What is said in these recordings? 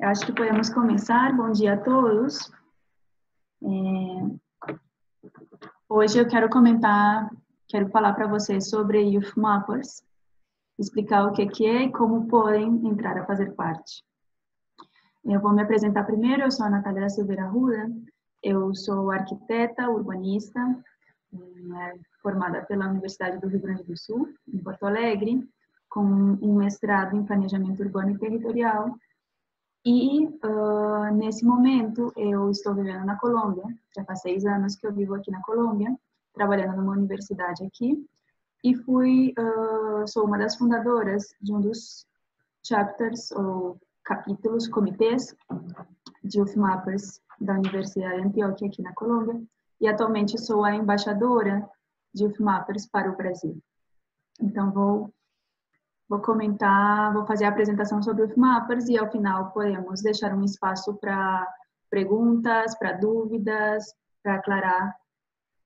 Acho que podemos começar. Bom dia a todos. Hoje eu quero falar para vocês sobre Youth Mappers, explicar o que é e como podem entrar a fazer parte. Eu vou me apresentar primeiro. Eu sou a Natália Silveira Arruda, eu sou arquiteta, urbanista, formada pela Universidade do Rio Grande do Sul, em Porto Alegre, com um mestrado em planejamento urbano e territorial. E, nesse momento, eu estou vivendo na Colômbia. Já faz 6 anos que eu vivo aqui na Colômbia, trabalhando numa universidade aqui. E sou uma das fundadoras de um dos chapters, ou capítulos, comitês, de Youth Mappers da Universidade de Antioquia, aqui na Colômbia. E, atualmente, sou a embaixadora de Youth Mappers para o Brasil. Então, vou fazer a apresentação sobre o Youth Mappers e, ao final, podemos deixar um espaço para perguntas, para dúvidas, para aclarar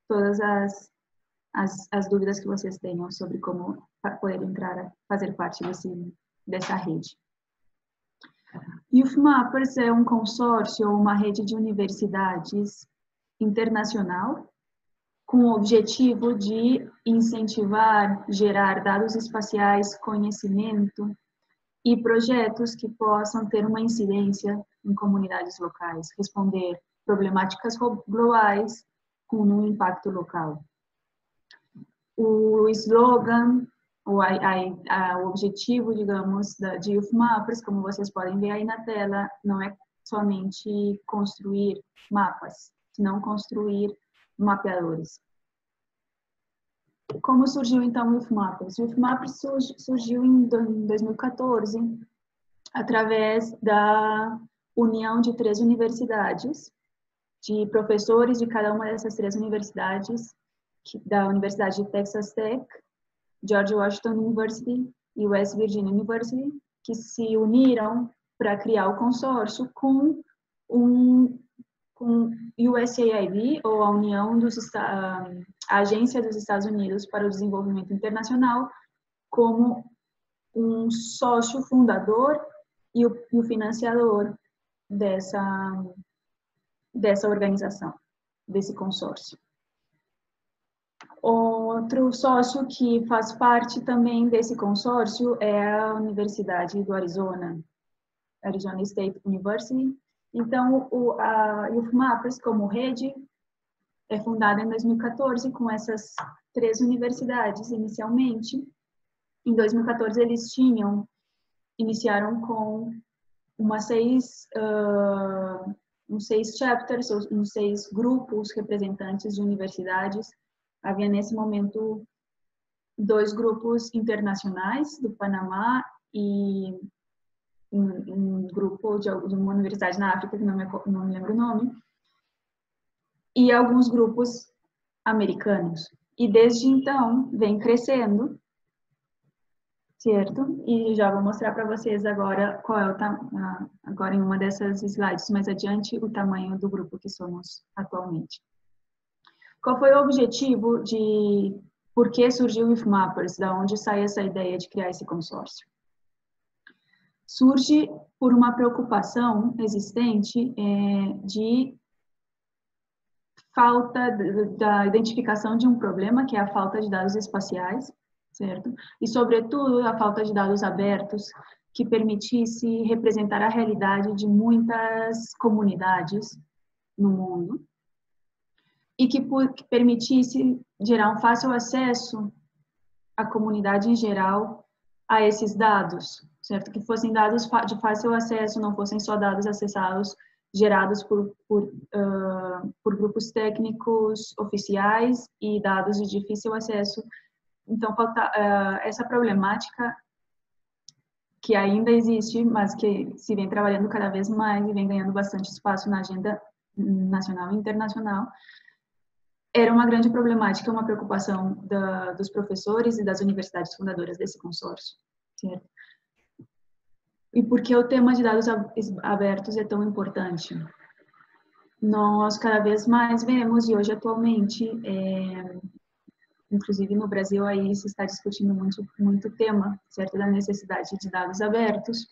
todas as dúvidas que vocês tenham sobre como poder entrar, fazer parte dessa rede. Youth Mappers é um consórcio ou uma rede de universidades internacional com o objetivo de incentivar, gerar dados espaciais, conhecimento e projetos que possam ter uma incidência em comunidades locais, responder problemáticas globais com um impacto local. O slogan, o objetivo, digamos, de Youth Mappers, como vocês podem ver aí na tela, não é somente construir mapas, senão construir mapeadores. Como surgiu, então, o Youth Mappers? O Youth Mappers surgiu em 2014, através da união de 3 universidades, de professores de cada uma dessas 3 universidades, da Universidade de Texas Tech, George Washington University e West Virginia University, que se uniram para criar o consórcio com USAID, ou a a Agência dos Estados Unidos para o Desenvolvimento Internacional, como um sócio fundador e o financiador dessa organização, desse consórcio. Outro sócio que faz parte também desse consórcio é a Universidade do Arizona, Arizona State University. Então, a Youth Mappers, como rede, é fundada em 2014 com essas 3 universidades, inicialmente. Em 2014, eles iniciaram com uns 6 chapters, uns 6 grupos representantes de universidades. Havia, nesse momento, 2 grupos internacionais, do Panamá, e um grupo de uma universidade na África, que não me lembro o nome, e alguns grupos americanos. E, desde então, vem crescendo, certo? E já vou mostrar para vocês agora qual é agora em uma dessas slides mais adiante, o tamanho do grupo que somos atualmente. Qual foi o objetivo por que surgiu o Youth Mappers? Da onde sai essa ideia de criar esse consórcio? Surge por uma preocupação existente de falta da identificação de um problema, que é a falta de dados espaciais, certo? E, sobretudo, a falta de dados abertos que permitisse representar a realidade de muitas comunidades no mundo e que permitisse gerar um fácil acesso à comunidade em geral a esses dados, certo? Que fossem dados de fácil acesso, não fossem só dados acessados, gerados por grupos técnicos oficiais e dados de difícil acesso. Então, essa problemática que ainda existe, mas que se vem trabalhando cada vez mais e vem ganhando bastante espaço na agenda nacional e internacional, era uma grande problemática, uma preocupação dos professores e das universidades fundadoras desse consórcio, certo? E por que o tema de dados abertos é tão importante? Nós cada vez mais vemos, e hoje atualmente, inclusive no Brasil, aí se está discutindo muito o tema, certo, da necessidade de dados abertos,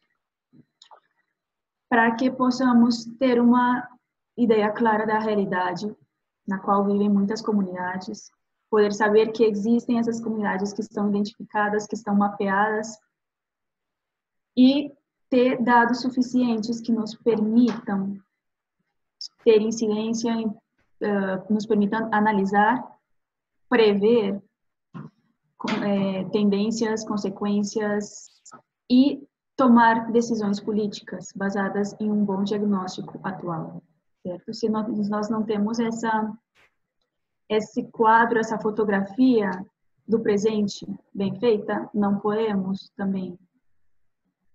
para que possamos ter uma ideia clara da realidade na qual vivem muitas comunidades, poder saber que existem essas comunidades que estão identificadas, que estão mapeadas, e ter dados suficientes que nos permitam ter incidência, nos permitam analisar, prever tendências, consequências e tomar decisões políticas baseadas em um bom diagnóstico atual, certo? Se nós não temos esse quadro, essa fotografia do presente bem feita, não podemos também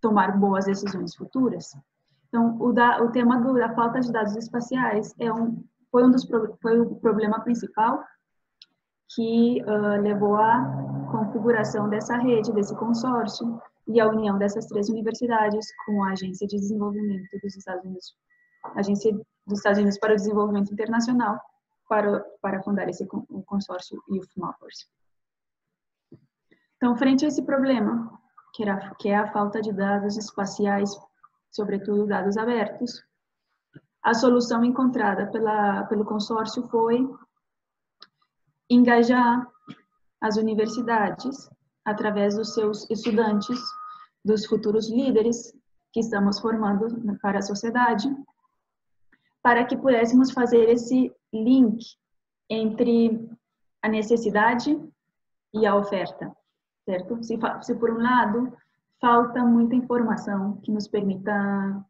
tomar boas decisões futuras. Então, o tema da falta de dados espaciais foi o problema principal que levou à configuração dessa rede, desse consórcio, e a união dessas 3 universidades com a Agência de Desenvolvimento dos Estados Unidos, Agência dos Estados Unidos para o Desenvolvimento Internacional, para fundar esse consórcio Youth Mappers. Então, frente a esse problema, que é a falta de dados espaciais, sobretudo dados abertos, a solução encontrada pelo consórcio foi engajar as universidades, através dos seus estudantes, dos futuros líderes que estamos formando para a sociedade, para que pudéssemos fazer esse link entre a necessidade e a oferta, certo? Se por um lado falta muita informação que nos permita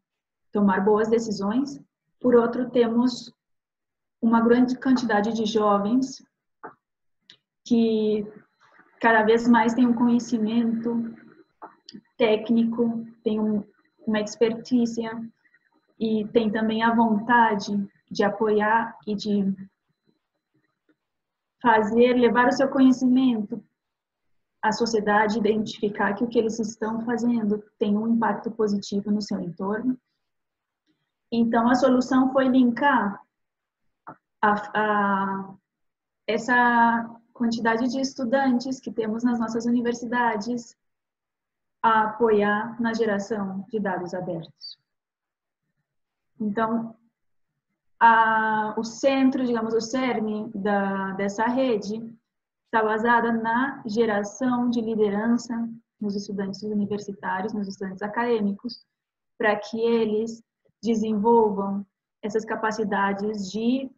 tomar boas decisões, por outro temos uma grande quantidade de jovens que cada vez mais têm um conhecimento técnico, têm uma expertise e tem também a vontade de apoiar e de levar o seu conhecimento à sociedade, identificar que o que eles estão fazendo tem um impacto positivo no seu entorno. Então, a solução foi linkar essa quantidade de estudantes que temos nas nossas universidades a apoiar na geração de dados abertos. Então, o centro, digamos, o cerne dessa rede está basada na geração de liderança nos estudantes universitários, nos estudantes acadêmicos, para que eles desenvolvam essas capacidades de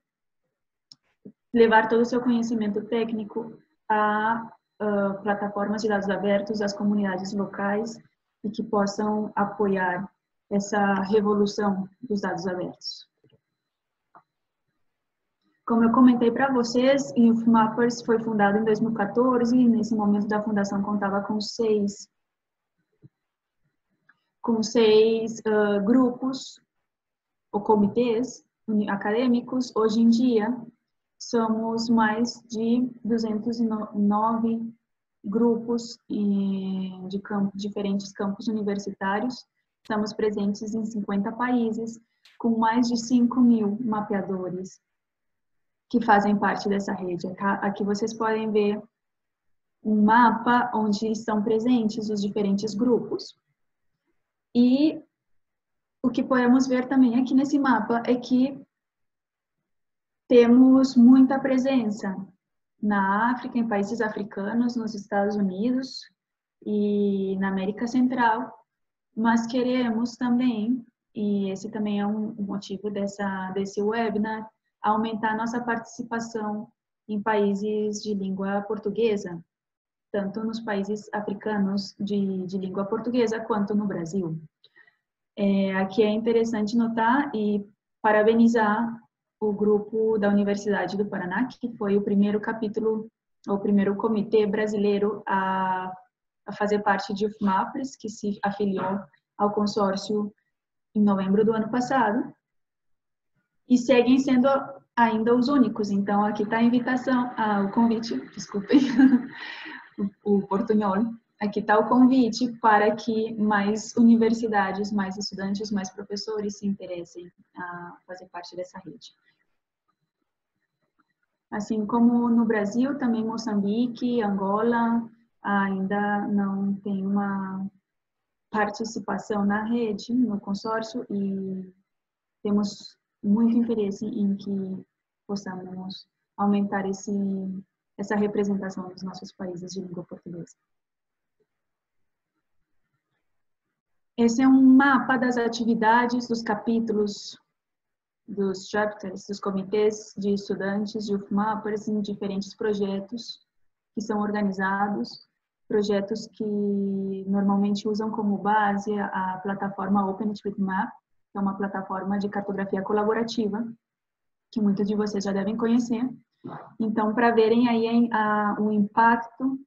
levar todo o seu conhecimento técnico a plataformas de dados abertos, às comunidades locais, e que possam apoiar essa revolução dos dados abertos. Como eu comentei para vocês, o Youth Mappers foi fundado em 2014 e nesse momento da fundação contava com seis grupos ou comitês acadêmicos. Hoje em dia, somos mais de 209 grupos de diferentes campos universitários. Estamos presentes em 50 países, com mais de 5.000 mapeadores que fazem parte dessa rede. Aqui vocês podem ver um mapa onde estão presentes os diferentes grupos. E o que podemos ver também aqui nesse mapa é que temos muita presença na África, em países africanos, nos Estados Unidos e na América Central, mas queremos também, e esse também é um motivo desse webinar, aumentar nossa participação em países de língua portuguesa, tanto nos países africanos de língua portuguesa, quanto no Brasil. Aqui é interessante notar e parabenizar o grupo da Universidade do Paraná, que foi o primeiro capítulo, o primeiro comitê brasileiro a fazer parte de Youth Mappers, que se afiliou ao consórcio em novembro do ano passado, e seguem sendo ainda os únicos. Então, aqui está a invitação, o convite, desculpem, o portunhol. Aqui está o convite para que mais universidades, mais estudantes, mais professores se interessem a fazer parte dessa rede. Assim como no Brasil, também Moçambique, Angola, ainda não tem uma participação na rede, no consórcio, e temos muito interesse em que possamos aumentar essa representação dos nossos países de língua portuguesa. Esse é um mapa das atividades dos capítulos, dos chapters, dos comitês de estudantes de UFMAPers em diferentes projetos que são organizados, projetos que normalmente usam como base a plataforma OpenStreetMap, que é uma plataforma de cartografia colaborativa, que muitos de vocês já devem conhecer. Então, para verem aí o impacto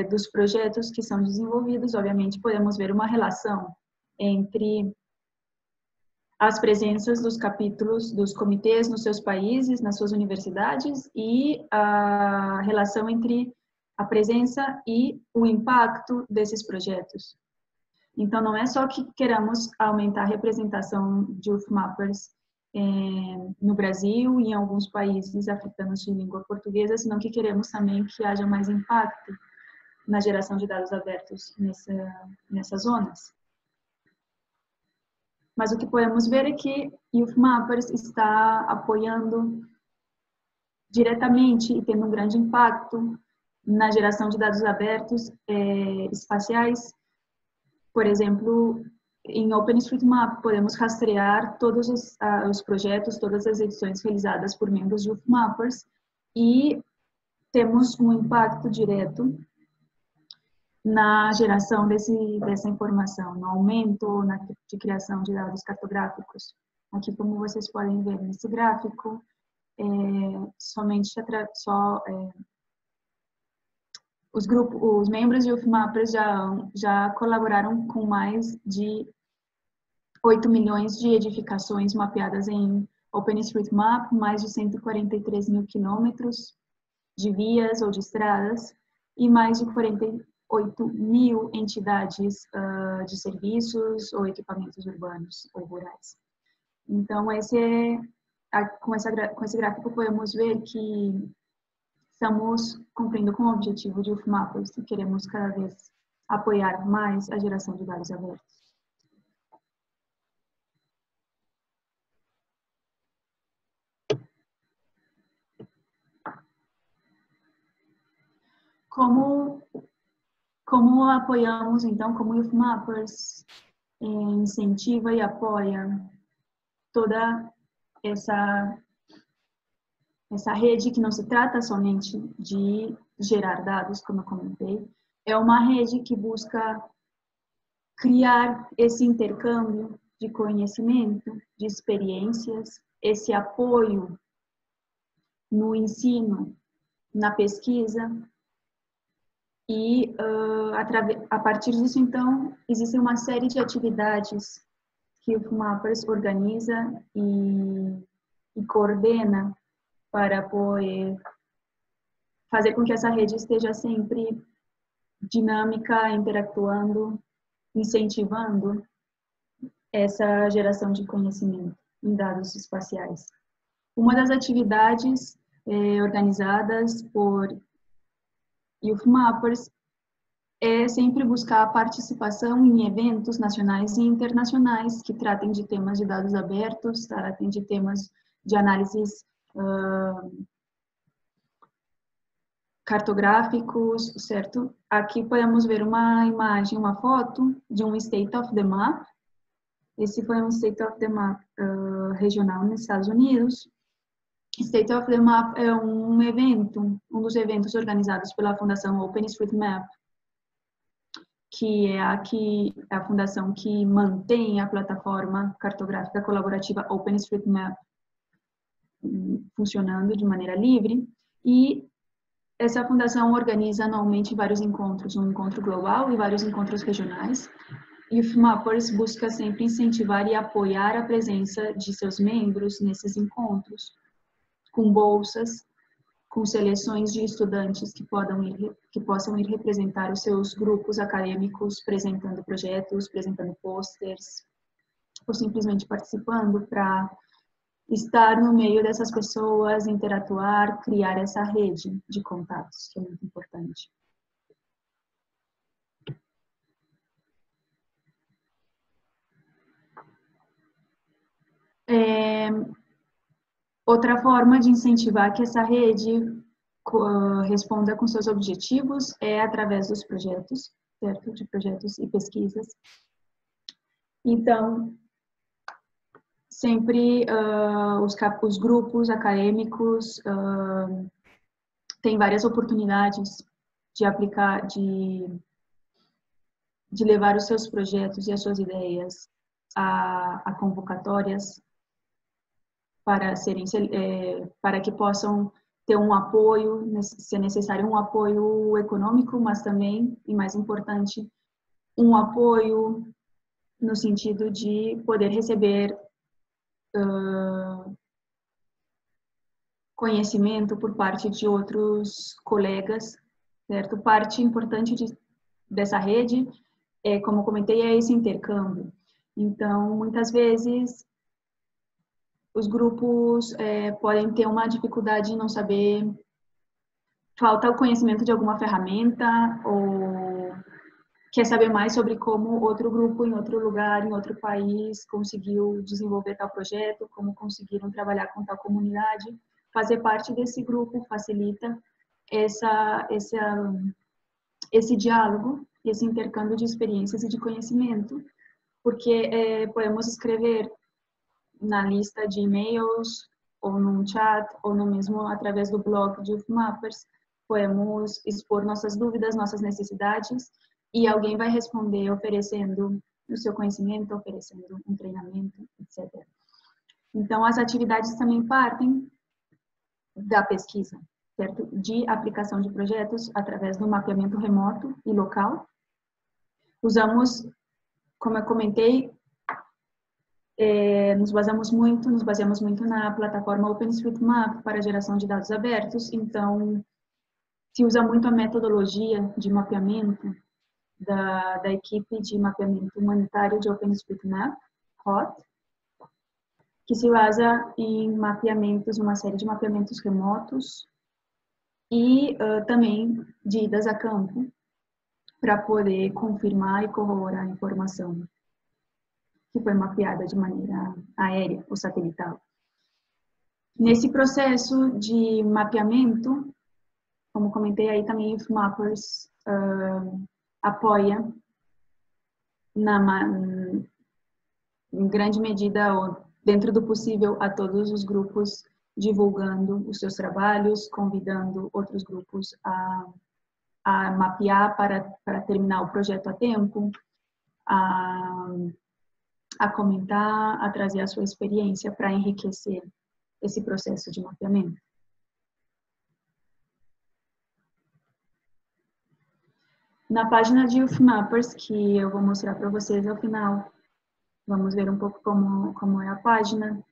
dos projetos que são desenvolvidos, obviamente podemos ver uma relação entre as presenças dos capítulos, dos comitês nos seus países, nas suas universidades, e a relação entre a presença e o impacto desses projetos. Então, não é só que queramos aumentar a representação de UFMAPers no Brasil e em alguns países africanos de língua portuguesa, senão que queremos também que haja mais impacto na geração de dados abertos nessas zonas. Mas o que podemos ver é que UFMAPers está apoiando diretamente e tendo um grande impacto na geração de dados abertos espaciais. Por exemplo, em OpenStreetMap podemos rastrear todos os projetos, todas as edições realizadas por membros de UFMAPers e temos um impacto direto na geração dessa informação, no aumento de criação de dados cartográficos. Aqui, como vocês podem ver nesse gráfico, os membros de UFMAPers já colaboraram com mais de 8 milhões de edificações mapeadas em OpenStreetMap, mais de 143 mil quilômetros de vias ou de estradas e mais de 48 mil entidades de serviços ou equipamentos urbanos ou rurais. Então, com esse gráfico podemos ver que estamos cumprindo com o objetivo de UFMAPers e queremos cada vez apoiar mais a geração de dados abertos. Como apoiamos, então, como UFMAPers incentiva e apoia toda essa rede que não se trata somente de gerar dados, como eu comentei, é uma rede que busca criar esse intercâmbio de conhecimento, de experiências, esse apoio no ensino, na pesquisa, e a partir disso, então, existe uma série de atividades que o UFMAPers organiza e coordena para poder fazer com que essa rede esteja sempre dinâmica, interatuando, incentivando essa geração de conhecimento em dados espaciais. Uma das atividades organizadas por UFMAPers é sempre buscar a participação em eventos nacionais e internacionais que tratem de temas de dados abertos, tratem de temas de análises cartográficos, certo? Aqui podemos ver uma imagem, uma foto de um State of the Map. Esse foi um State of the Map regional nos Estados Unidos. State of the Map é um dos eventos organizados pela Fundação OpenStreetMap, que é a fundação que mantém a plataforma cartográfica colaborativa OpenStreetMap funcionando de maneira livre, e essa fundação organiza anualmente vários encontros, um encontro global e vários encontros regionais. E o UFMAPers busca sempre incentivar e apoiar a presença de seus membros nesses encontros, com bolsas, com seleções de estudantes que possam ir representar os seus grupos acadêmicos, apresentando projetos, apresentando posters, ou simplesmente participando para estar no meio dessas pessoas, interatuar, criar essa rede de contatos, que é muito importante. Outra forma de incentivar que essa rede responda com seus objetivos é através dos projetos, certo? De projetos e pesquisas. Então, sempre os grupos acadêmicos têm várias oportunidades de aplicar, de levar os seus projetos e as suas ideias a convocatórias para para que possam ter um apoio, se necessário, um apoio econômico, mas também, e mais importante, um apoio no sentido de poder receber conhecimento por parte de outros colegas, certo? Parte importante dessa rede, como comentei, é esse intercâmbio. Então, muitas vezes, os grupos podem ter uma dificuldade em não saber, falta o conhecimento de alguma ferramenta ou quer saber mais sobre como outro grupo em outro lugar, em outro país, conseguiu desenvolver tal projeto, como conseguiram trabalhar com tal comunidade. Fazer parte desse grupo facilita esse diálogo, esse intercâmbio de experiências e de conhecimento, porque podemos escrever na lista de e-mails, ou num chat, ou no mesmo através do blog de UFMAPers, podemos expor nossas dúvidas, nossas necessidades, e alguém vai responder oferecendo o seu conhecimento, oferecendo um treinamento, etc. Então, as atividades também partem da pesquisa, certo? De aplicação de projetos através do mapeamento remoto e local. Usamos, como eu comentei, nos baseamos muito na plataforma OpenStreetMap para geração de dados abertos, então se usa muito a metodologia de mapeamento da equipe de mapeamento humanitário de OpenStreetMap, HOT, que se basa em mapeamentos, uma série de mapeamentos remotos e também de idas a campo para poder confirmar e corroborar a informação que foi mapeada de maneira aérea ou satelital. Nesse processo de mapeamento, como comentei aí também, o UFMAPers apoia em grande medida, ou dentro do possível, a todos os grupos divulgando os seus trabalhos, convidando outros grupos a mapear para terminar o projeto a tempo, a comentar, a trazer a sua experiência para enriquecer esse processo de mapeamento. Na página de UFMAPers, que eu vou mostrar para vocês ao final, vamos ver um pouco como é a página.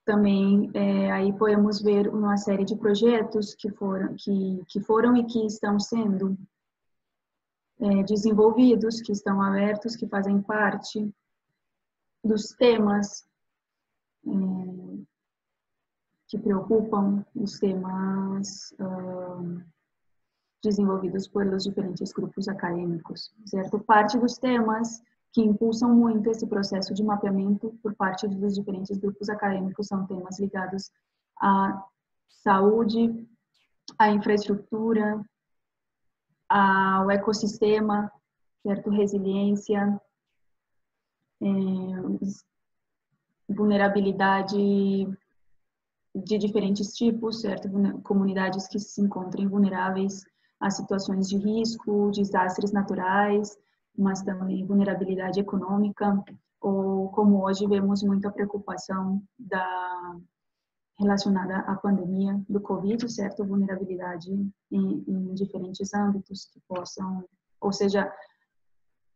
Também aí podemos ver uma série de projetos que foram e que estão sendo desenvolvidos, que estão abertos, que fazem parte dos temas que preocupam, os temas desenvolvidos pelos diferentes grupos acadêmicos, certo? Parte dos temas que impulsam muito esse processo de mapeamento por parte dos diferentes grupos acadêmicos são temas ligados à saúde, à infraestrutura, ao ecossistema, certo? Resiliência, vulnerabilidade de diferentes tipos, certo? Comunidades que se encontrem vulneráveis a situações de risco, desastres naturais, mas também vulnerabilidade econômica, ou como hoje vemos muita preocupação relacionada à pandemia do Covid, certo? Vulnerabilidade em diferentes âmbitos que possam, ou seja,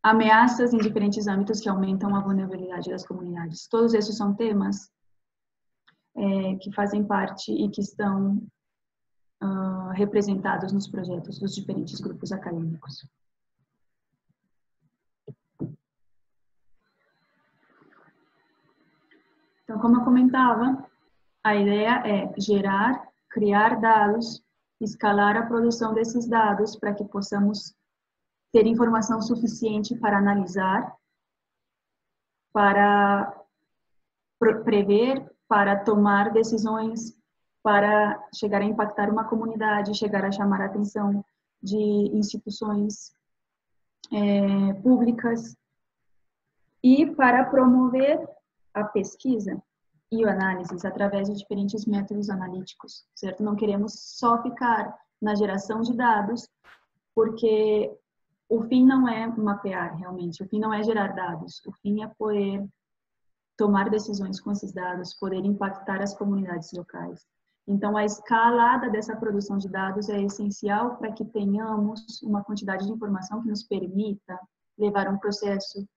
ameaças em diferentes âmbitos que aumentam a vulnerabilidade das comunidades. Todos esses são temas que fazem parte e que estão representados nos projetos dos diferentes grupos acadêmicos. Então, como eu comentava, a ideia é gerar, criar dados, escalar a produção desses dados para que possamos ter informação suficiente para analisar, para prever para tomar decisões, para chegar a impactar uma comunidade, chegar a chamar a atenção de instituições públicas e para promover a pesquisa e a análise através de diferentes métodos analíticos, certo? Não queremos só ficar na geração de dados, porque o fim não é mapear realmente, o fim não é gerar dados, o fim é poder tomar decisões com esses dados, poder impactar as comunidades locais. Então, a escalada dessa produção de dados é essencial para que tenhamos uma quantidade de informação que nos permita levar um processo,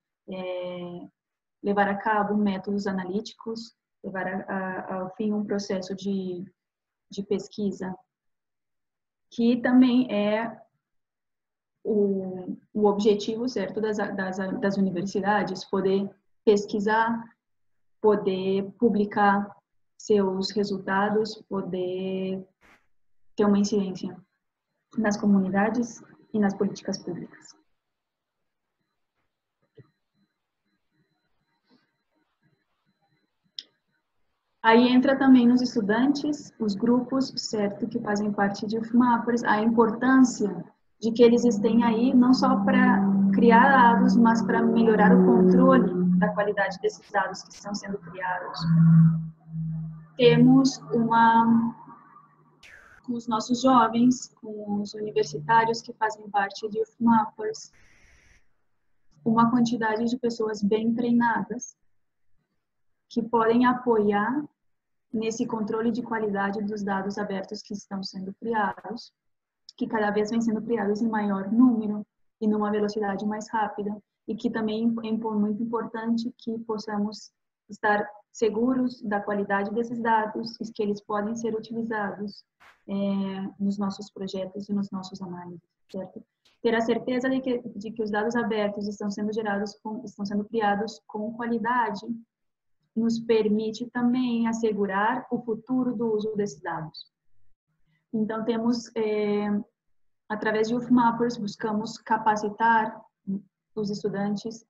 levar a cabo métodos analíticos, levar ao fim um processo de pesquisa, que também é o objetivo, certo, das universidades, poder pesquisar, poder publicar seus resultados, poder ter uma incidência nas comunidades e nas políticas públicas. Aí entra também nos estudantes, os grupos, certo, que fazem parte de UFMAPers, a importância de que eles estejam aí não só para criar dados, mas para melhorar o controle da qualidade desses dados que estão sendo criados. Temos com os nossos jovens, com os universitários que fazem parte de UFMAPers, uma quantidade de pessoas bem treinadas que podem apoiar nesse controle de qualidade dos dados abertos que estão sendo criados, que cada vez vem sendo criados em maior número e numa velocidade mais rápida, e que também é muito importante que possamos estar seguros da qualidade desses dados e que eles podem ser utilizados nos nossos projetos e nos nossos análises, certo? Ter a certeza de que os dados abertos estão sendo criados com qualidade nos permite também assegurar o futuro do uso desses dados. Então, temos, através de UFMAPers, buscamos capacitar os estudantes,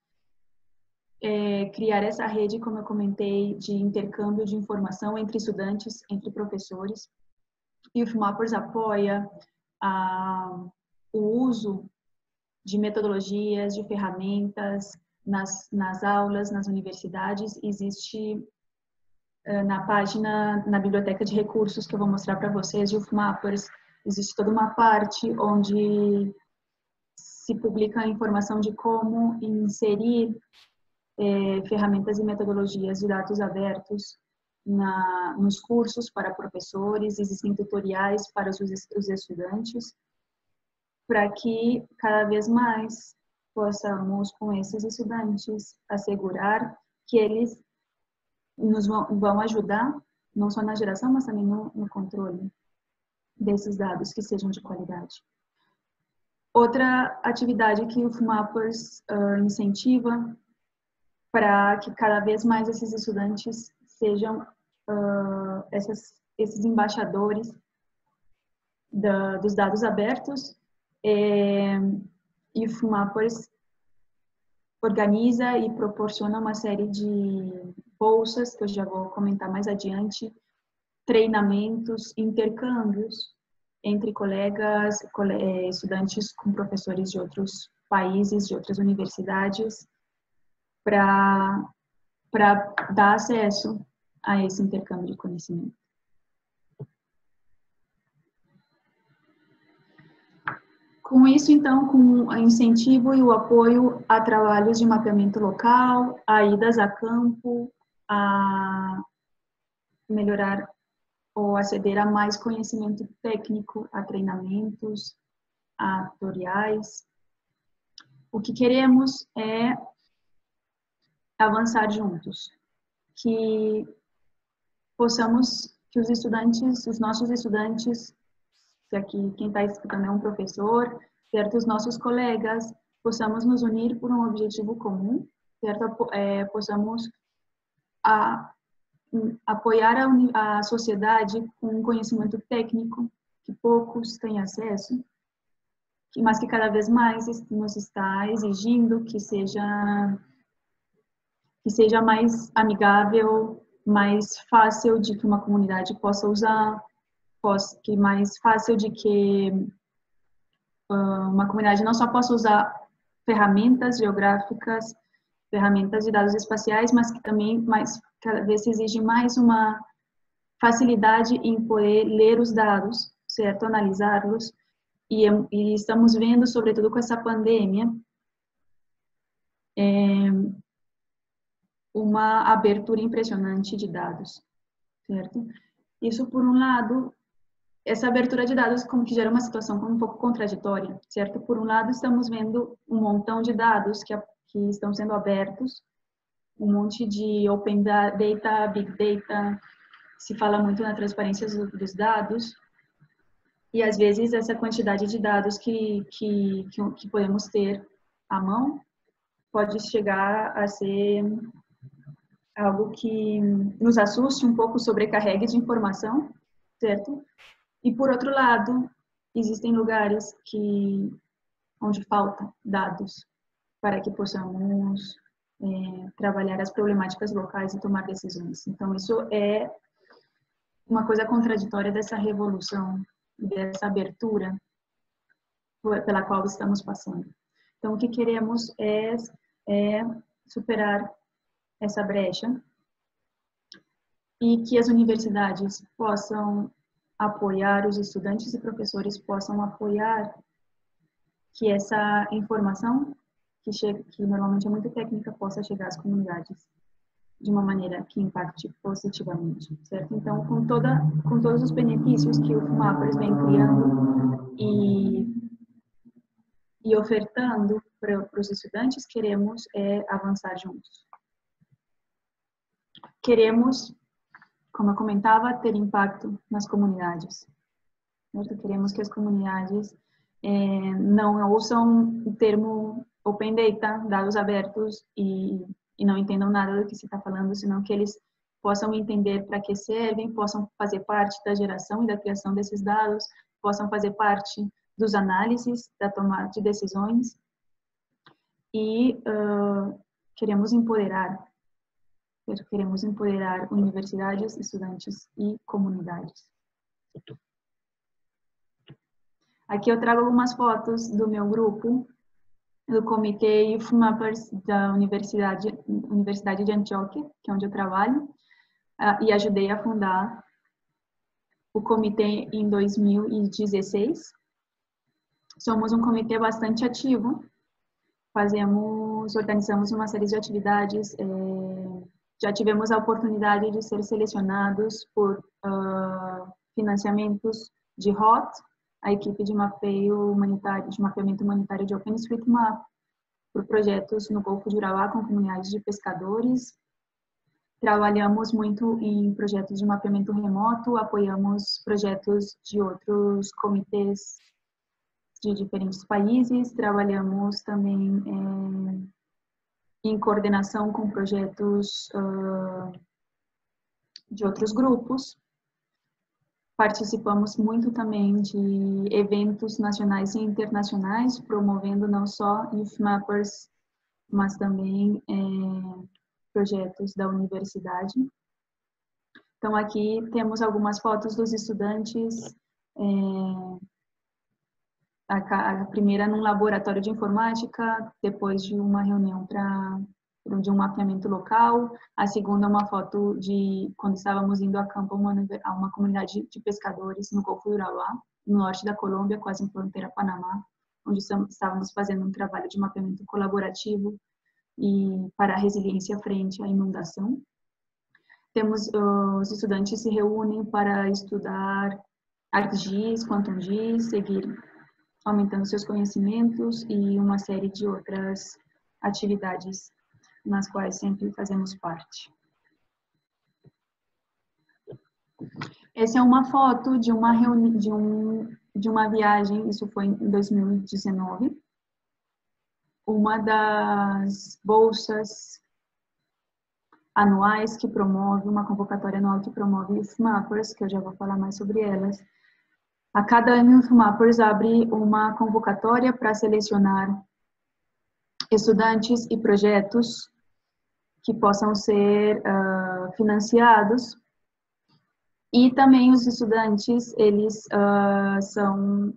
criar essa rede, como eu comentei, de intercâmbio de informação entre estudantes, entre professores. E o UFMAPers apoia o uso de metodologias, de ferramentas, nas aulas, nas universidades. Existe na página, na biblioteca de recursos que eu vou mostrar para vocês, de UFMAPers, existe toda uma parte onde se publica a informação de como inserir ferramentas e metodologias de dados abertos nos cursos para professores, existem tutoriais para os estudantes, para que cada vez mais possamos, com esses estudantes, assegurar que eles nos vão ajudar, não só na geração, mas também no controle desses dados que sejam de qualidade. Outra atividade que o UFMAPers incentiva para que cada vez mais esses estudantes sejam esses embaixadores dos dados abertos, e o UFMAPers organiza e proporciona uma série de bolsas, que eu já vou comentar mais adiante, treinamentos, intercâmbios entre colegas, estudantes com professores de outros países, de outras universidades, para dar acesso a esse intercâmbio de conhecimento. Com isso, então, com o incentivo e o apoio a trabalhos de mapeamento local, a idas a campo, a melhorar ou aceder a mais conhecimento técnico, a treinamentos, a tutoriais. O que queremos é avançar juntos, que possamos, que os estudantes, os nossos estudantes, que aqui quem está escutando é um professor, certo? Os nossos colegas, possamos nos unir por um objetivo comum, certo? Possamos apoiar a sociedade com um conhecimento técnico que poucos têm acesso, mas que cada vez mais nos está exigindo que seja mais amigável mais fácil de que uma comunidade possa usar, que mais fácil de que uma comunidade não só possa usar ferramentas geográficas, ferramentas de dados espaciais, mas que também cada vez se exige mais uma facilidade em poder ler os dados, certo? Analisá-los. E estamos vendo, sobretudo com essa pandemia, uma abertura impressionante de dados, certo? Isso, por um lado, essa abertura de dados como que gera uma situação um pouco contraditória, certo? Por um lado, estamos vendo um montão de dados que estão sendo abertos, um monte de open data, big data, se fala muito na transparência dos dados, e às vezes essa quantidade de dados que podemos ter à mão pode chegar a ser algo que nos assuste um pouco, sobrecarregue de informação, certo? E por outro lado, existem lugares onde falta dados para que possamos trabalhar as problemáticas locais e tomar decisões. Então, isso é uma coisa contraditória dessa revolução, dessa abertura pela qual estamos passando. Então, o que queremos é superar essa brecha e que as universidades possam apoiar, os estudantes e professores possam apoiar que essa informação, que normalmente é muito técnica, possa chegar às comunidades de uma maneira que impacte positivamente, certo? Então, com todos os benefícios que o FUMAPERS vem criando e ofertando para os estudantes, queremos avançar juntos. Queremos, como eu comentava, ter impacto nas comunidades. Certo? Queremos que as comunidades não ouçam o termo open data, dados abertos, e não entendam nada do que se está falando, senão que eles possam entender para que servem, possam fazer parte da geração e da criação desses dados, possam fazer parte dos análises, da tomada de decisões, e queremos empoderar universidades, estudantes e comunidades. Aqui eu trago algumas fotos do meu grupo, do Comitê FUMAPERS da Universidade de Antioquia, que é onde eu trabalho, e ajudei a fundar o comitê em 2016. Somos um comitê bastante ativo, organizamos uma série de atividades, já tivemos a oportunidade de ser selecionados por financiamentos de HOT, a equipe de mapeamento humanitário de OpenStreetMap, por projetos no Golfo de Urauá com comunidades de pescadores. Trabalhamos muito em projetos de mapeamento remoto, apoiamos projetos de outros comitês de diferentes países, trabalhamos também em coordenação com projetos de outros grupos. Participamos muito também de eventos nacionais e internacionais, promovendo não só IFMAPers, mas também projetos da universidade. Então, aqui temos algumas fotos dos estudantes, a primeira num laboratório de informática, depois de uma reunião de um mapeamento local, a segunda uma foto de quando estávamos indo a campo a uma comunidade de pescadores no Golfo do Urauá, no norte da Colômbia, quase em fronteira Panamá, onde estávamos fazendo um trabalho de mapeamento colaborativo e para a resiliência frente à inundação. Os estudantes se reúnem para estudar ArcGIS, QuantumGIS, seguir aumentando seus conhecimentos e uma série de outras atividades nas quais sempre fazemos parte. Essa é uma foto de uma viagem, isso foi em 2019, uma das bolsas anuais que promove, uma convocatória anual que promove IFMAPers, que eu já vou falar mais sobre elas. A cada ano, o IFMAPers abre uma convocatória para selecionar estudantes e projetos que possam ser financiados. E também os estudantes, eles são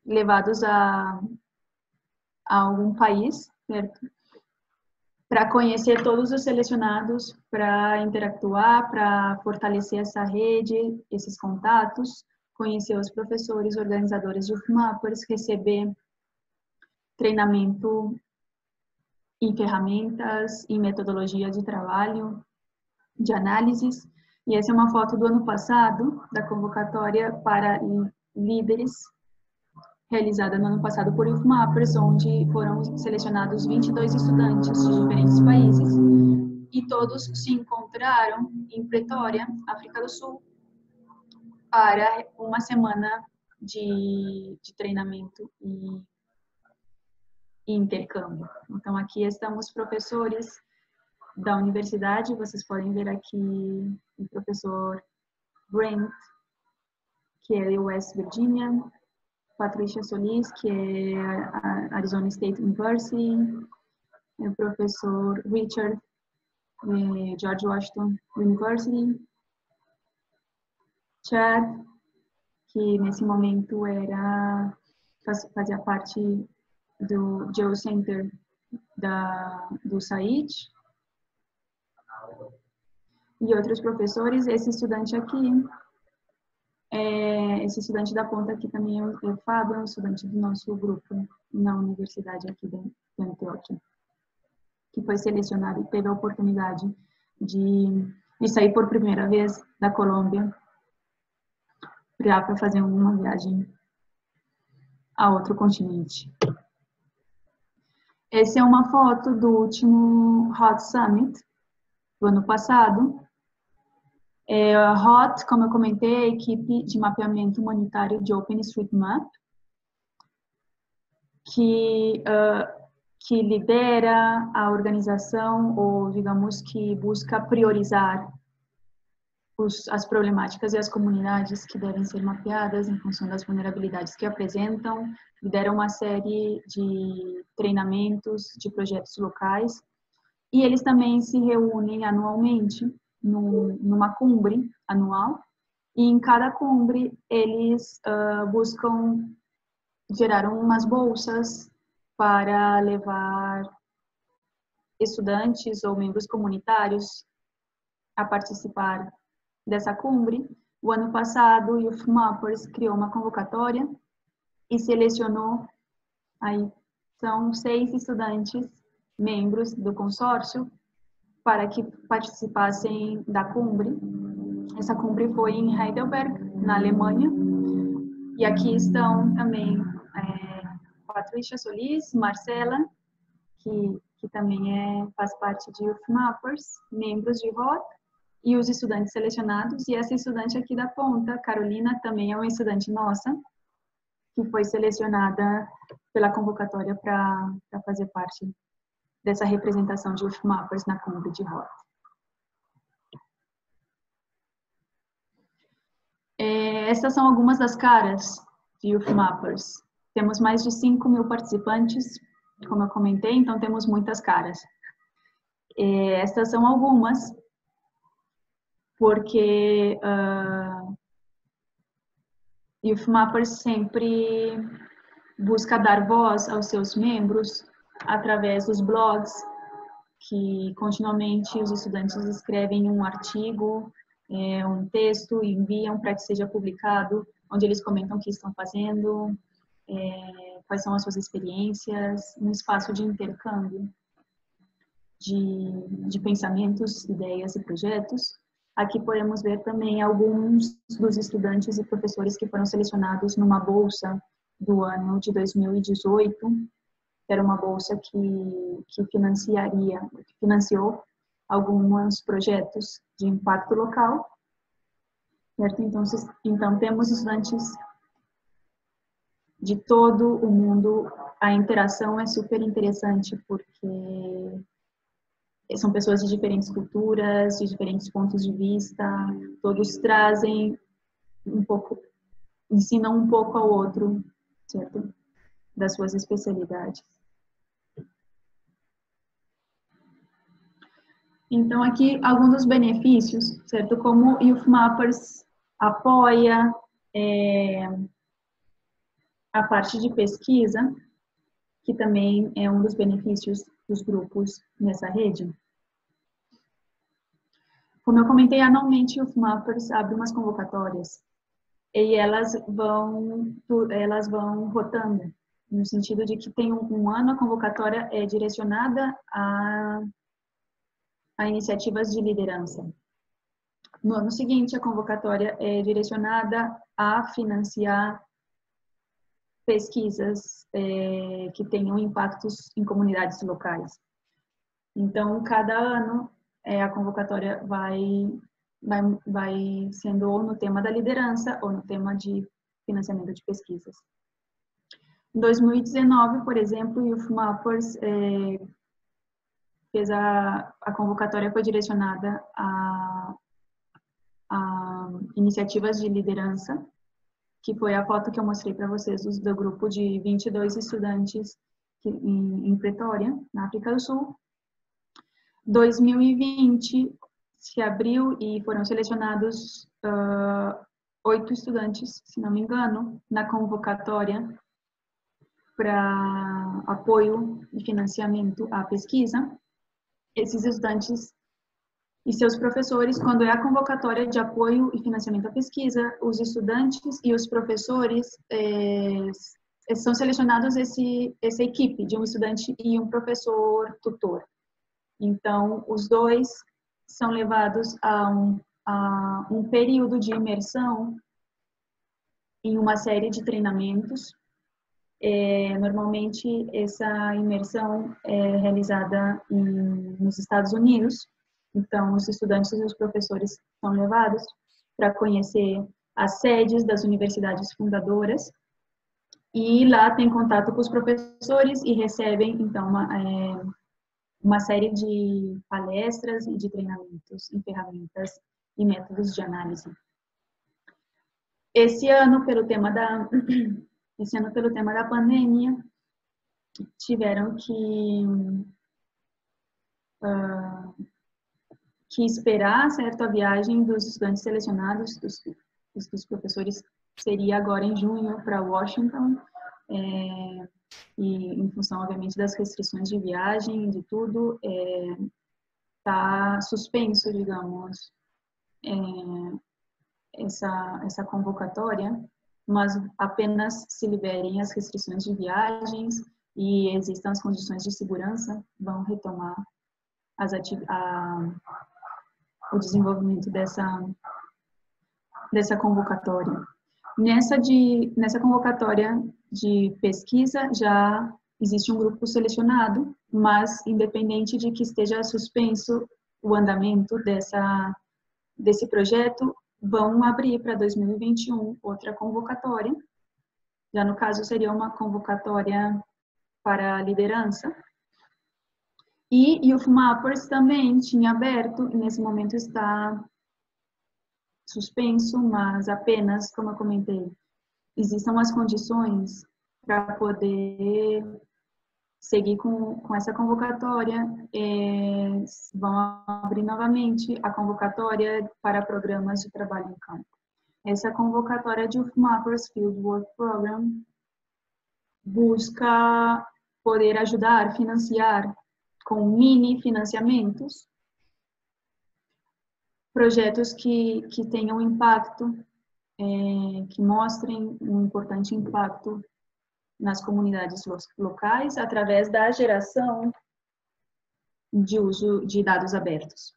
levados a algum país, certo? Para conhecer todos os selecionados, para interactuar, para fortalecer essa rede, esses contatos, conhecer os professores, organizadores de UFMAPers, receber treinamento em ferramentas, em metodologia de trabalho, de análises. E essa é uma foto do ano passado, da convocatória para líderes, realizada no ano passado por UFMAPers, onde foram selecionados 22 estudantes de diferentes países, e todos se encontraram em Pretória, África do Sul, para uma semana de treinamento e intercâmbio. Então, aqui estamos professores da universidade, vocês podem ver aqui o professor Brent, que é de West Virginia, Patricia Solis, que é a Arizona State University, o professor Richard, George Washington University, Chad, que nesse momento fazia parte do Geo Center do SAID, e outros professores. Esse estudante aqui, esse estudante da ponta aqui também é o Fábio, um estudante do nosso grupo na universidade aqui de Antioquia, que foi selecionado e teve a oportunidade de sair por primeira vez da Colômbia para fazer uma viagem a outro continente. Essa é uma foto do último Hot Summit do ano passado. HOT, como eu comentei, é a equipe de mapeamento humanitário de OpenStreetMap, que lidera a organização, ou digamos que busca priorizar as problemáticas e as comunidades que devem ser mapeadas em função das vulnerabilidades que apresentam, lidera uma série de treinamentos, de projetos locais, e eles também se reúnem anualmente numa cumbre anual, e em cada cumbre eles buscam gerar umas bolsas para levar estudantes ou membros comunitários a participar dessa cumbre. O ano passado, o UFMAPers criou uma convocatória e selecionou, aí são 6 estudantes, membros do consórcio, para que participassem da cumbre. Essa cumbre foi em Heidelberg, na Alemanha, e aqui estão também Patricia Solis, Marcela, que também faz parte de UFMAPers, membros de HOT, e os estudantes selecionados. E essa estudante aqui da ponta, Carolina, também é uma estudante nossa, que foi selecionada pela convocatória para fazer parte dessa representação de UFMAPers na cumbre de HOT. Essas são algumas das caras de UFMAPers. Temos mais de 5.000 participantes, como eu comentei, então temos muitas caras. Estas são algumas, porque UFMAPers sempre busca dar voz aos seus membros através dos blogs, que continuamente os estudantes escrevem um artigo, um texto, e enviam para que seja publicado, onde eles comentam o que estão fazendo, quais são as suas experiências, um espaço de intercâmbio de pensamentos, ideias e projetos. Aqui podemos ver também alguns dos estudantes e professores que foram selecionados numa bolsa do ano de 2018, era uma bolsa que financiou alguns projetos de impacto local, certo? Então temos estudantes de todo o mundo. A interação é super interessante, porque são pessoas de diferentes culturas, de diferentes pontos de vista, todos trazem um pouco, ensinam um pouco ao outro, certo? Das suas especialidades. Então, aqui, alguns dos benefícios, certo? Como o Youth Mappers apoia a parte de pesquisa, que também é um dos benefícios dos grupos nessa rede. Como eu comentei, anualmente o Youth Mappers abre umas convocatórias e elas vão rotando, no sentido de que tem um ano a convocatória é direcionada a iniciativas de liderança. No ano seguinte, a convocatória é direcionada a financiar pesquisas que tenham impactos em comunidades locais. Então, cada ano, a convocatória vai sendo ou no tema da liderança ou no tema de financiamento de pesquisas. Em 2019, por exemplo, o Youth Mappers fez a convocatória foi direcionada a iniciativas de liderança, que foi a foto que eu mostrei para vocês do grupo de 22 estudantes em Pretória, na África do Sul. 2020 se abriu e foram selecionados 8 estudantes, se não me engano, na convocatória para apoio e financiamento à pesquisa. Esses estudantes e seus professores, quando é a convocatória de apoio e financiamento à pesquisa, os estudantes e os professores são selecionados essa equipe de um estudante e um professor tutor. Então, os dois são levados a um período de imersão em uma série de treinamentos. Normalmente, essa imersão é realizada nos Estados Unidos. Então, os estudantes e os professores são levados para conhecer as sedes das universidades fundadoras e lá tem contato com os professores e recebem, então, uma série de palestras e de treinamentos em ferramentas e métodos de análise. Esse ano, pelo tema da pandemia, tiveram que esperar, certo, a viagem dos estudantes selecionados, dos professores, seria agora em junho para Washington, e em função, obviamente, das restrições de viagem, de tudo, está suspenso, digamos, essa convocatória, mas apenas se liberem as restrições de viagens e existam as condições de segurança, vão retomar o desenvolvimento dessa convocatória. Nessa convocatória de pesquisa já existe um grupo selecionado, mas independente de que esteja suspenso o andamento desse projeto, vão abrir para 2021 outra convocatória. Já no caso seria uma convocatória para a liderança. E o Youth Mappers também tinha aberto, e nesse momento está suspenso, mas apenas, como eu comentei, existam as condições para poder seguir com essa convocatória. Vão abrir novamente a convocatória para programas de trabalho em campo. Essa convocatória de Youth Mappers Field Work Program busca poder ajudar, financiar com mini financiamentos projetos que tenham impacto, que mostrem um importante impacto nas comunidades locais através da geração de uso de dados abertos.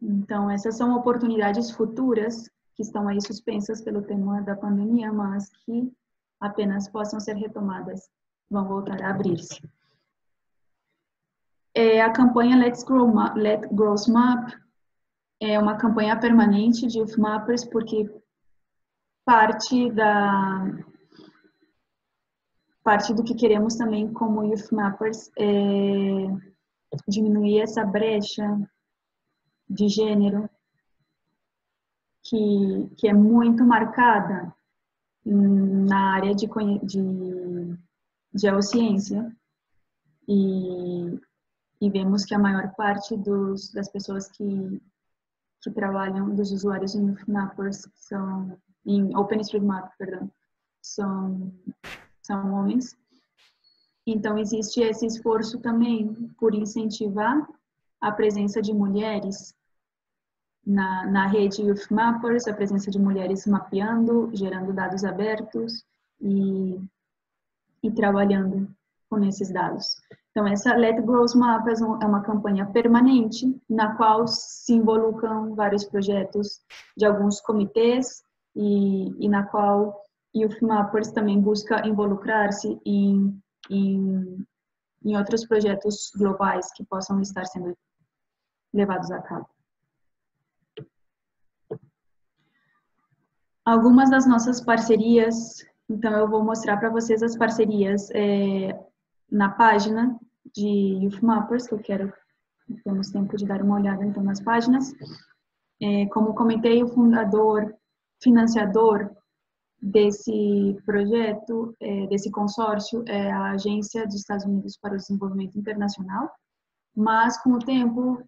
Então, essas são oportunidades futuras que estão aí suspensas pelo tema da pandemia, mas que apenas possam ser retomadas, vão voltar a abrir-se. A campanha Let's Grow Map é uma campanha permanente de Youth Mappers, porque parte do que queremos também como Youth Mappers é diminuir essa brecha de gênero que é muito marcada na área de geociência. E e vemos que a maior parte das pessoas que trabalham, dos usuários em Mappers, em OpenStreetMap, perdão, são homens. Então, existe esse esforço também por incentivar a presença de mulheres na rede Youth Mappers, a presença de mulheres mapeando, gerando dados abertos e trabalhando com esses dados. Então, essa Let Grows Maps é uma campanha permanente, na qual se involucram vários projetos de alguns comitês e na qual Youth Mappers também busca involucrar-se em outros projetos globais que possam estar sendo levados a cabo. Algumas das nossas parcerias, então eu vou mostrar para vocês as parcerias na página de Youth Mappers, que temos tempo de dar uma olhada então nas páginas. Como comentei, o fundador, financiador desse projeto, desse consórcio, é a Agência dos Estados Unidos para o Desenvolvimento Internacional, mas com o tempo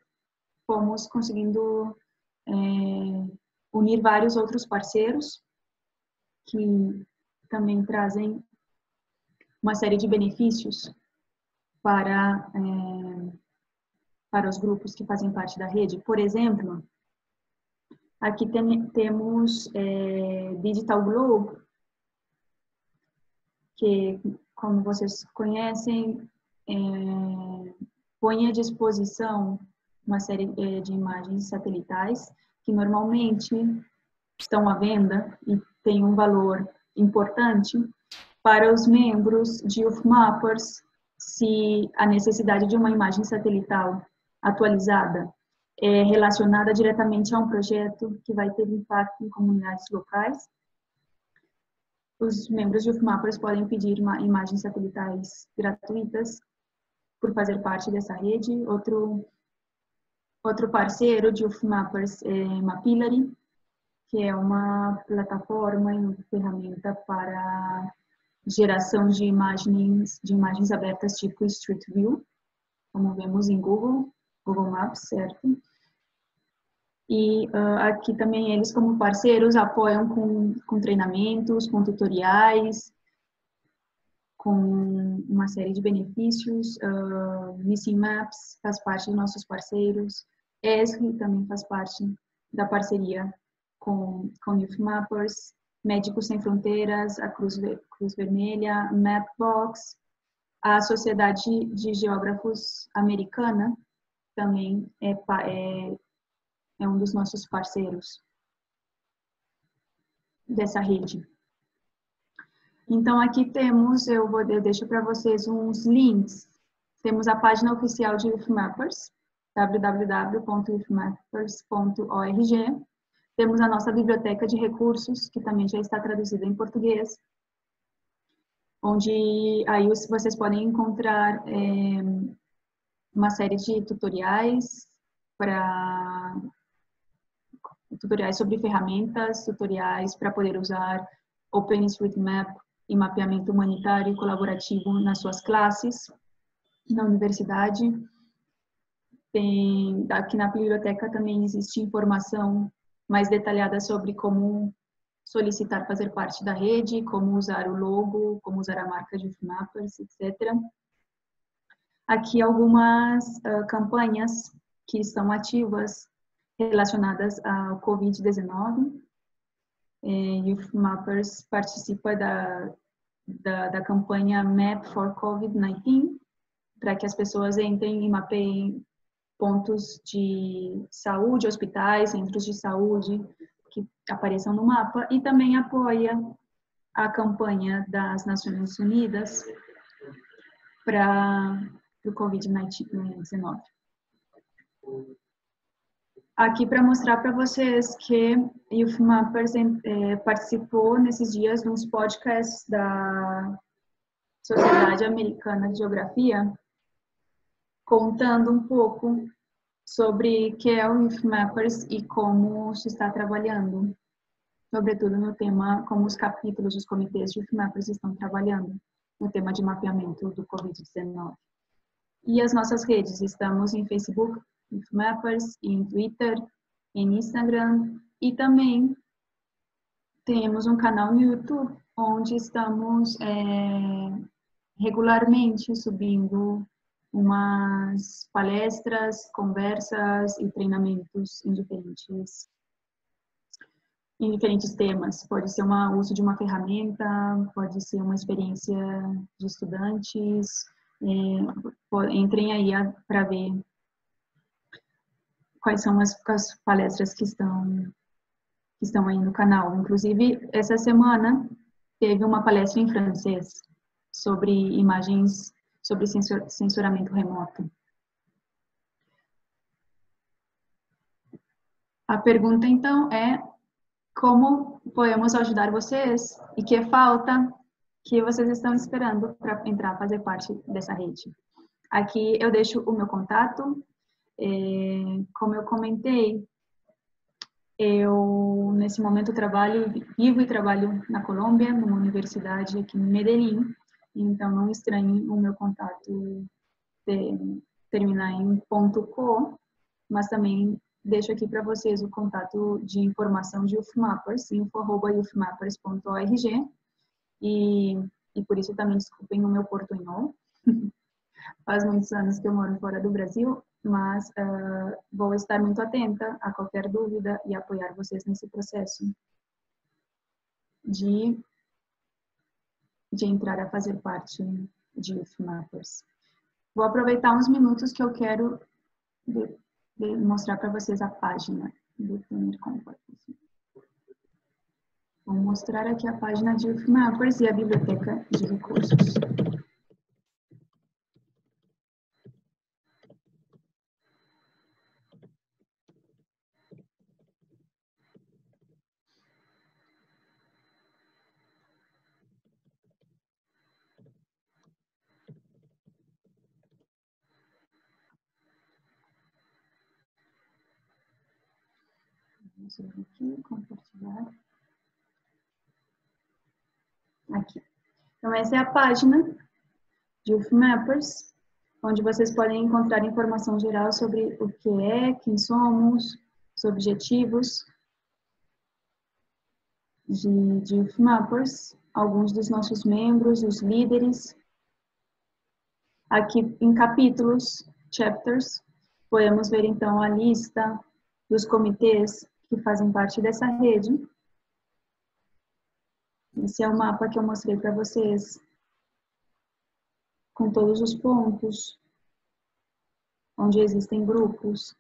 fomos conseguindo unir vários outros parceiros que também trazem uma série de benefícios para os grupos que fazem parte da rede. Por exemplo, aqui temos Digital Globe, que, como vocês conhecem, põe à disposição uma série de imagens satelitais que normalmente estão à venda e têm um valor importante para os membros de Youth Mappers, se a necessidade de uma imagem satelital atualizada é relacionada diretamente a um projeto que vai ter impacto em comunidades locais. Os membros de Youth Mappers podem pedir imagens satelitais gratuitas por fazer parte dessa rede. Outro parceiro de Youth Mappers é Mapillary, que é uma plataforma e uma ferramenta para geração de imagens abertas tipo Street View, como vemos em Google Maps, certo? E aqui também eles, como parceiros, apoiam com treinamentos, com tutoriais, com uma série de benefícios. Missing Maps faz parte dos nossos parceiros. ESRI também faz parte da parceria com Youth Mappers. Médicos Sem Fronteiras, a Cruz Vermelha, Mapbox, a Sociedade de Geógrafos Americana também é um dos nossos parceiros dessa rede. Então, aqui temos, eu deixo para vocês uns links. Temos a página oficial de Youth Mappers, www.youthmappers.org. Temos a nossa biblioteca de recursos, que também já está traduzida em português, onde aí vocês podem encontrar uma série de tutoriais sobre ferramentas, tutoriais para poder usar OpenStreetMap e mapeamento humanitário e colaborativo nas suas classes, na universidade. Aqui na biblioteca também existe informação mais detalhada sobre como solicitar fazer parte da rede, como usar o logo, como usar a marca de Youth Mappers, etc. Aqui algumas campanhas que estão ativas relacionadas ao Covid-19. Youth Mappers participa da campanha Map for COVID-19, para que as pessoas entrem e mapeiem pontos de saúde, hospitais, centros de saúde que apareçam no mapa, e também apoia a campanha das Nações Unidas para o Covid-19. Aqui para mostrar para vocês que Youth Mappers participou nesses dias de uns podcasts da Sociedade Americana de Geografia, contando um pouco sobre o que é o Youth Mappers e como se está trabalhando, sobretudo no tema, como os capítulos dos comitês de Youth Mappers estão trabalhando no tema de mapeamento do Covid-19. E as nossas redes, estamos em Facebook, YouthMappers, em Twitter, em Instagram, e também temos um canal no YouTube, onde estamos regularmente subindo umas palestras, conversas e treinamentos em diferentes temas. Pode ser o uso de uma ferramenta, pode ser uma experiência de estudantes. Entrem aí para ver quais são as palestras que estão aí no canal. Inclusive, essa semana teve uma palestra em francês sobre imagens, sobre censuramento remoto. A pergunta, então, é como podemos ajudar vocês e que falta que vocês estão esperando para entrar, fazer parte dessa rede. Aqui eu deixo o meu contato. Como eu comentei, eu, nesse momento, vivo e trabalho na Colômbia, numa universidade aqui em Medellín, então não estranhem o meu contato terminar em .co, mas também deixo aqui para vocês o contato de informação de YouthMappers, info@youthmappers.org, e por isso também desculpem o meu portunhol. Faz muitos anos que eu moro fora do Brasil, mas vou estar muito atenta a qualquer dúvida e apoiar vocês nesse processo de entrar a fazer parte de YouthMappers. Vou aproveitar uns minutos que eu quero mostrar para vocês a página do Temer Compass. Vou mostrar aqui a página de YouthMappers e a biblioteca de recursos. Vamos ver aqui, compartilhar. Aqui. Então, essa é a página de YouthMappers, onde vocês podem encontrar informação geral sobre o que é, quem somos, os objetivos de YouthMappers, alguns dos nossos membros, os líderes. Aqui em capítulos, chapters, podemos ver então a lista dos comitês que fazem parte dessa rede. Esse é o mapa que eu mostrei para vocês, com todos os pontos, onde existem grupos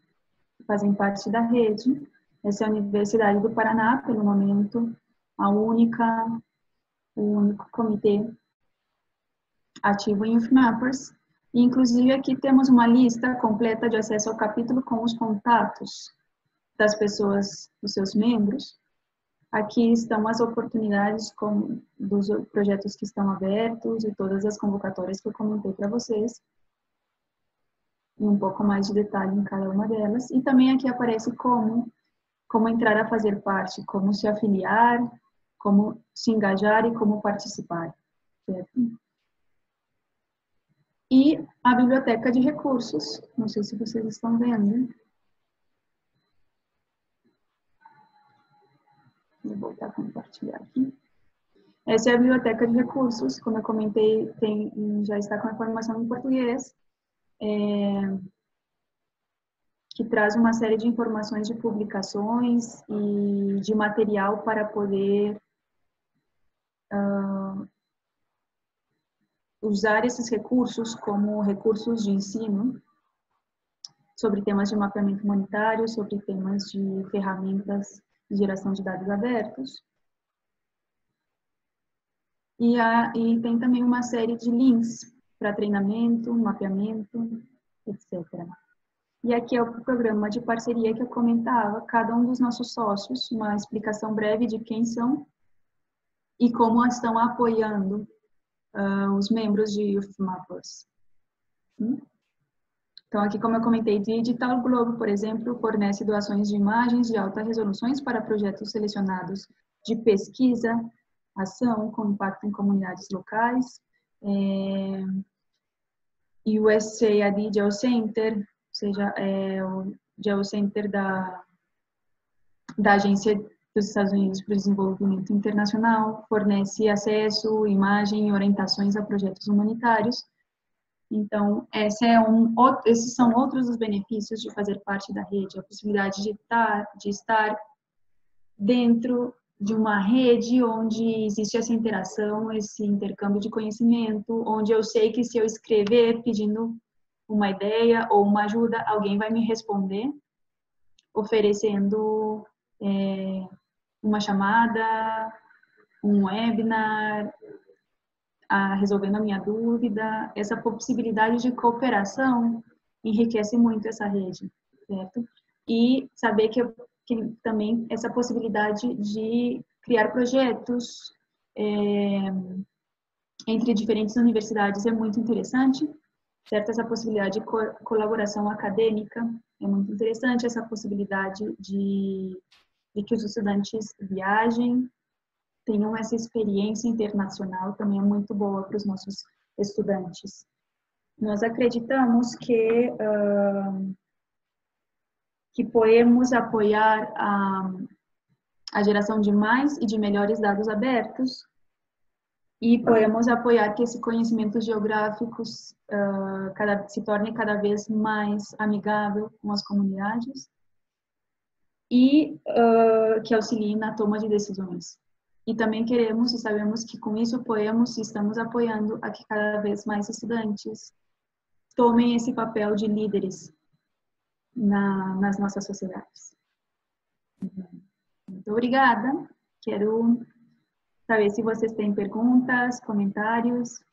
que fazem parte da rede. Essa é a Universidade do Paraná, pelo momento, o único comitê ativo em YouthMappers. E, inclusive, aqui temos uma lista completa de acesso ao capítulo com os contatos das pessoas, dos seus membros. Aqui estão as oportunidades dos projetos que estão abertos e todas as convocatórias que eu comentei para vocês. E um pouco mais de detalhe em cada uma delas. E também aqui aparece como entrar a fazer parte, como se afiliar, como se engajar e como participar. Certo? E a biblioteca de recursos, não sei se vocês estão vendo. Vou voltar a compartilhar aqui. Essa é a biblioteca de recursos, como eu comentei, já está com a informação em português, que traz uma série de informações de publicações e de material para poder usar esses recursos como recursos de ensino, sobre temas de mapeamento humanitário, sobre temas de ferramentas de geração de dados abertos. E tem também uma série de links para treinamento, mapeamento, etc. E aqui é o programa de parceria que eu comentava, cada um dos nossos sócios, uma explicação breve de quem são e como estão apoiando os membros de YouthMappers. Então, aqui, como eu comentei, Digital Globe, por exemplo, fornece doações de imagens de alta resolução para projetos selecionados de pesquisa, ação com impacto em comunidades locais. USAID Geocenter, ou seja, é o Geocenter da Agência dos Estados Unidos para o Desenvolvimento Internacional, fornece acesso, imagem e orientações a projetos humanitários. Então, esses são outros dos benefícios de fazer parte da rede, a possibilidade de estar dentro de uma rede onde existe essa interação, esse intercâmbio de conhecimento, onde eu sei que se eu escrever pedindo uma ideia ou uma ajuda, alguém vai me responder, oferecendo uma chamada, um webinar, resolvendo a minha dúvida. Essa possibilidade de cooperação enriquece muito essa rede, certo? E saber que também essa possibilidade de criar projetos entre diferentes universidades é muito interessante, certo? Essa possibilidade de colaboração acadêmica é muito interessante, essa possibilidade de que os estudantes viajem, tenham essa experiência internacional, também é muito boa para os nossos estudantes. Nós acreditamos que podemos apoiar a geração de mais e de melhores dados abertos e podemos apoiar que esse conhecimento geográfico se torne cada vez mais amigável com as comunidades e que auxilie na toma de decisões. E também queremos e sabemos que com isso podemos e estamos apoiando a que cada vez mais estudantes tomem esse papel de líderes nas nossas sociedades. Muito obrigada. Quero saber se vocês têm perguntas, comentários.